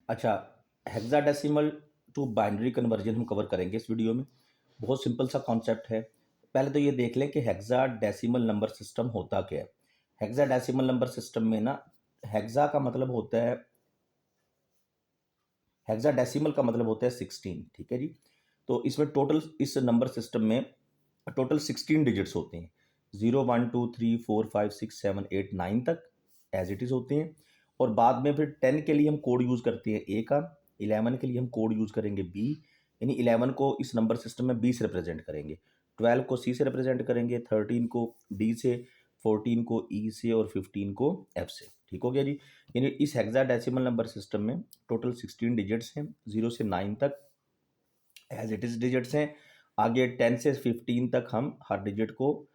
अच्छा, hexadecimal to binary conversion हम cover करेंगे इस वीडियो में। बहुत सिंपल सा कॉन्सेप्ट है। पहले तो ये देख लें कि हेक्साडेसिमल नंबर सिस्टम होता क्या है। हेक्साडेसिमल नंबर सिस्टम में ना, हेक्सा का मतलब होता है, हेक्साडेसिमल का मतलब होता है 16, ठीक है जी। तो इसमें टोटल, इस नंबर सिस्टम में टोटल 16 डिजिट्स होते हैं। 0 1 2 3 4 5 6 7 8 9 तक एज इट इज़ होते हैं। और बाद में फिर 10 के लिए हम कोड यूज़ करते हैं ए का, 11 के लिए हम कोड यूज़ करेंगे बी, यानी 11 को इस नंबर सिस्टम में बी से रिप्रेजेंट करेंगे, 12 को सी से रिप्रेजेंट करेंगे, 13 को डी से, 14 को ई से और 15 को एफ से। ठीक हो गया जी। यानी इस हेक्साडेसिमल नंबर सिस्टम में टोटल 16 डिजिट्स हैं, 0 से 9 तक एज इट इज़ डिजिट्स हैं। आगे 10 से 15 तक हम हर डिजिट को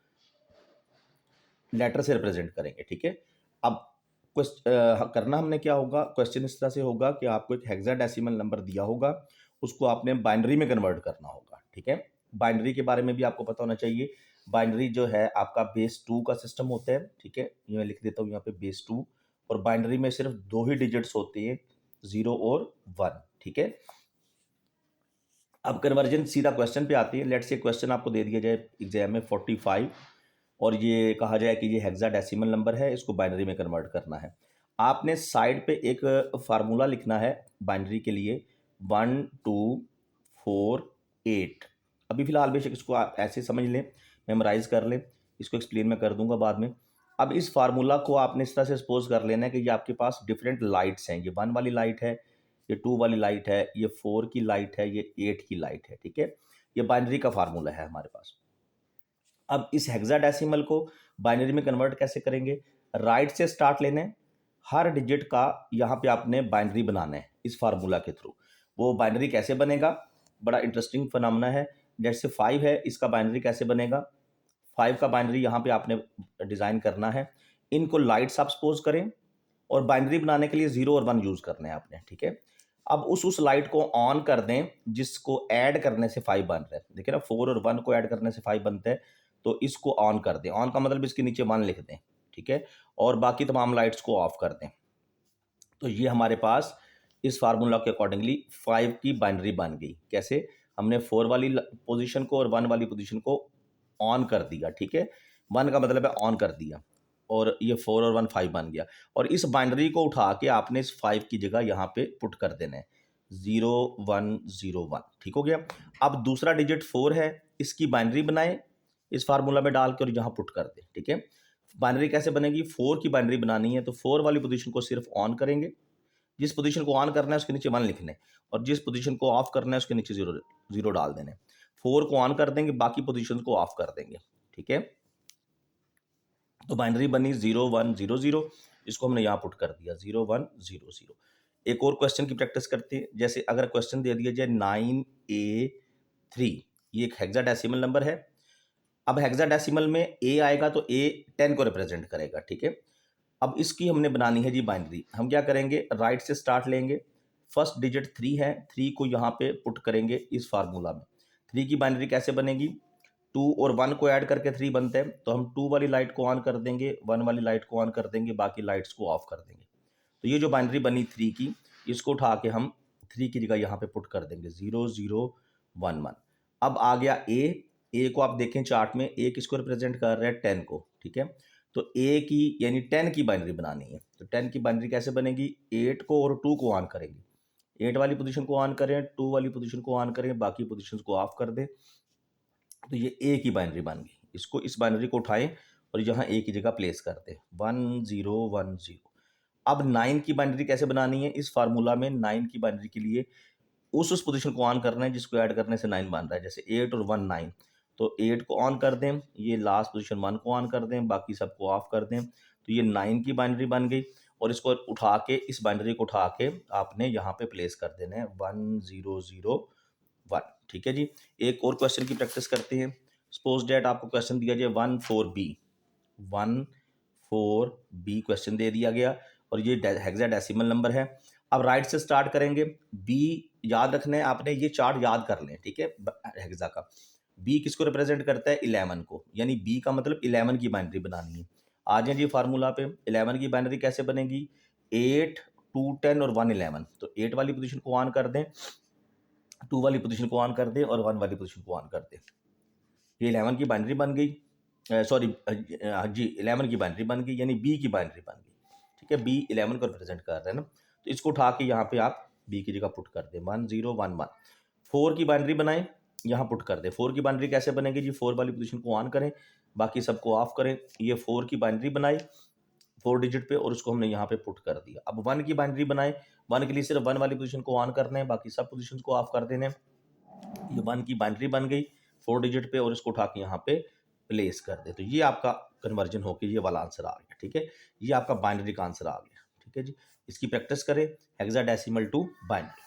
लेटर से रिप्रेजेंट करेंगे, ठीक है। अब करना हमने क्या होगा, क्वेश्चन इस तरह से होगा कि आपको एक हेक्साडेसिमल नंबर दिया होगा, उसको आपने बाइनरी में कन्वर्ट करना होगा, ठीक है। बाइनरी के बारे में भी आपको पता होना चाहिए। बाइनरी जो है आपका बेस 2 का सिस्टम होता है, ठीक है। ये मैं लिख देता हूँ यहाँ पे बेस 2। और बाइनरी में सिर्फ दो ही डिजिट्स होते हैं, 0 और 1, ठीक है। अब कन्वर्जन सीधा क्वेश्चन पे आती है। लेट्स से क्वेश्चन आपको दे दिया जाए एग्जाम में 45, और ये कहा जाए कि ये हेक्साडेसिमल नंबर है, इसको बाइनरी में कन्वर्ट करना है। आपने साइड पे एक फार्मूला लिखना है बाइनरी के लिए, 1 2 4 8। अभी फिलहाल बेशक इसको आप ऐसे समझ लें, मेमोराइज कर लें, इसको एक्सप्लेन मैं कर दूंगा बाद में। अब इस फार्मूला को आपने इस तरह से सपोज कर लेना है कि ये आपके पास डिफरेंट लाइट्स हैं, ये 1 वाली लाइट है, ये 2 वाली लाइट है, ये 4 की लाइट है, ये 8 की लाइट है, ठीक है। ये बाइनरी का फार्मूला है हमारे पास। अब इस हेक्साडेसिमल को बाइनरी में कन्वर्ट कैसे करेंगे, राइट से स्टार्ट लेना है, हर डिजिट का यहाँ पे आपने बाइनरी बनाना है इस फार्मूला के थ्रू। वो बाइनरी कैसे बनेगा, बड़ा इंटरेस्टिंग फिनोमेना है। जैसे 5 है, इसका बाइनरी कैसे बनेगा, 5 का बाइनरी यहाँ पे आपने डिज़ाइन करना है। इनको लाइट्स आप सपोज करें, और बाइनरी बनाने के लिए 0 और 1 यूज़ करने हैं आपने, ठीक है। अब उस लाइट को ऑन कर दें जिसको ऐड करने से 5 बन रहा है। देखिए ना, 4 और 1 को ऐड करने से 5 बनते हैं, तो इसको ऑन कर दें। ऑन का मतलब इसके नीचे 1 लिख दें, ठीक है। और बाकी तमाम लाइट्स को ऑफ कर दें। तो ये हमारे पास इस फार्मूला के अकॉर्डिंगली 5 की बाइनरी बन गई। कैसे, हमने 4 वाली पोजीशन को और 1 वाली पोजीशन को ऑन कर दिया, ठीक है। 1 का मतलब है ऑन कर दिया, और ये 4 और 1 5 बन गया। और इस बाइनरी को उठा के आपने इस 5 की जगह यहाँ पे पुट कर देना है, 0 1 0 1, ठीक हो गया। अब दूसरा डिजिट 4 है, इसकी बाइनरी बनाए इस फार्मूला में डाल के और यहाँ पुट कर दे, ठीक है। बाइनरी कैसे बनेगी, 4 की बाइनरी बनानी है तो 4 वाली पोजीशन को सिर्फ ऑन करेंगे, जिस पोजीशन को ऑन करना है उसके नीचे 1 लिखने, और जिस पोजीशन को ऑफ करना है उसके नीचे 0 0 डाल देने। 4 को ऑन कर देंगे, बाकी पोजीशन को ऑफ कर देंगे, ठीक है। तो बाइनरी बनी 0 1 0 0, इसको हमने यहाँ पुट कर दिया 0 1 0 0। एक और क्वेश्चन की प्रैक्टिस करते हैं। जैसे अगर क्वेश्चन दे दिया जाए 9A3, ये एक हेक्साडेसिमल नंबर है। अब हेक्साडेसिमल में ए आएगा तो ए 10 को रिप्रेजेंट करेगा, ठीक है। अब इसकी हमने बनानी है जी बाइनरी। हम क्या करेंगे, राइट से स्टार्ट लेंगे, फर्स्ट डिजिट 3 है, 3 को यहाँ पे पुट करेंगे इस फार्मूला में। 3 की बाइनरी कैसे बनेगी, 2 और 1 को ऐड करके 3 बनते हैं, तो हम 2 वाली लाइट को ऑन कर देंगे, 1 वाली लाइट को ऑन कर देंगे, बाकी लाइट्स को ऑफ कर देंगे। तो ये जो बाइनरी बनी 3 की, इसको उठा के हम 3 की जगह यहाँ पे पुट कर देंगे 0 0 1 1। अब आ गया ए को आप देखें चार्ट में, ए किसको रिप्रेजेंट कर रहा है, 10 को, ठीक है। तो ए की यानी 10 की बाइनरी बनानी है, तो 10 की बाइनरी कैसे बनेगी, 8 को और 2 को ऑन करेंगे, 8 वाली पोजीशन को ऑन करें, 2 वाली पोजीशन को ऑन करें, बाकी पोजीशंस को ऑफ कर दें। तो ये ए की बाइनरी बन गई। इसको, इस बाइनरी को उठाएं और यहाँ ए की जगह प्लेस कर दें, 1 0 1 0। अब 9 की बाइनरी कैसे बनानी है, इस फार्मूला में 9 की बाइनरी के लिए उस पोजीशन को ऑन करना है जिसको ऐड करने से 9 बन रहा है। जैसे 8 और 1 9, तो 8 को ऑन कर दें, ये लास्ट पोजीशन 1 को ऑन कर दें, बाकी सबको ऑफ कर दें। तो ये 9 की बाइनरी बन गई, और इसको उठा के, इस बाइनरी को उठा के आपने यहाँ पे प्लेस कर देना है 1 0 0 1, ठीक है जी। एक और क्वेश्चन की प्रैक्टिस करते हैं। सपोज डेट आपको क्वेश्चन दिया जाए 1 4 बी, 1 4 बी क्वेश्चन दे दिया गया, और ये हेक्साडेसिमल नंबर है। अब राइट से स्टार्ट करेंगे, बी याद रखना है आपने, ये चार्ट याद कर लें, ठीक है। हेक्सा का बी किसको रिप्रेजेंट करता है, 11 को, यानी बी का मतलब 11 की बाइनरी बनानी है। आ जाए जी फार्मूला पे, 11 की बाइनरी कैसे बनेगी, 8 2 10 और 1 11, तो 8 वाली पोजीशन को ऑन कर दें, 2 वाली पोजीशन को ऑन कर दें और 1 वाली पोजीशन को ऑन कर दें। ये 11 की बाइनरी बन गई, सॉरी जी 11 की बाइनरी बन गई, यानी बी की बाइनरी बन गई। ठीक है, बी 11 को रिप्रेजेंट कर रहे हैं ना, तो इसको उठा के यहाँ पे आप बी की जगह पुट कर दें 1 0 1 1। 4 की बाइनरी बनाएं, यहाँ पुट कर दें। 4 की बाइनरी कैसे बनेगी जी, 4 वाली पोजीशन को ऑन करें, बाकी सबको ऑफ करें। ये 4 की बाइनरी बनाई 4 डिजिट पे और उसको हमने यहाँ पे पुट कर दिया। अब 1 की बाइनरी बनाए, 1 के लिए सिर्फ 1 वाली पोजीशन को ऑन करना है, बाकी सब पोजीशन को ऑफ कर देने। ये 1 की बाइनरी बन गई 4 डिजिट पे और इसको उठा के यहाँ पे प्लेस कर दे, तो ये आपका कन्वर्जन होकर ये वाला आंसर आ गया। ठीक है, ये आपका बाइनरी का आंसर आ गया। ठीक है जी, इसकी प्रैक्टिस करें, हेक्साडेसिमल टू बाइनरी।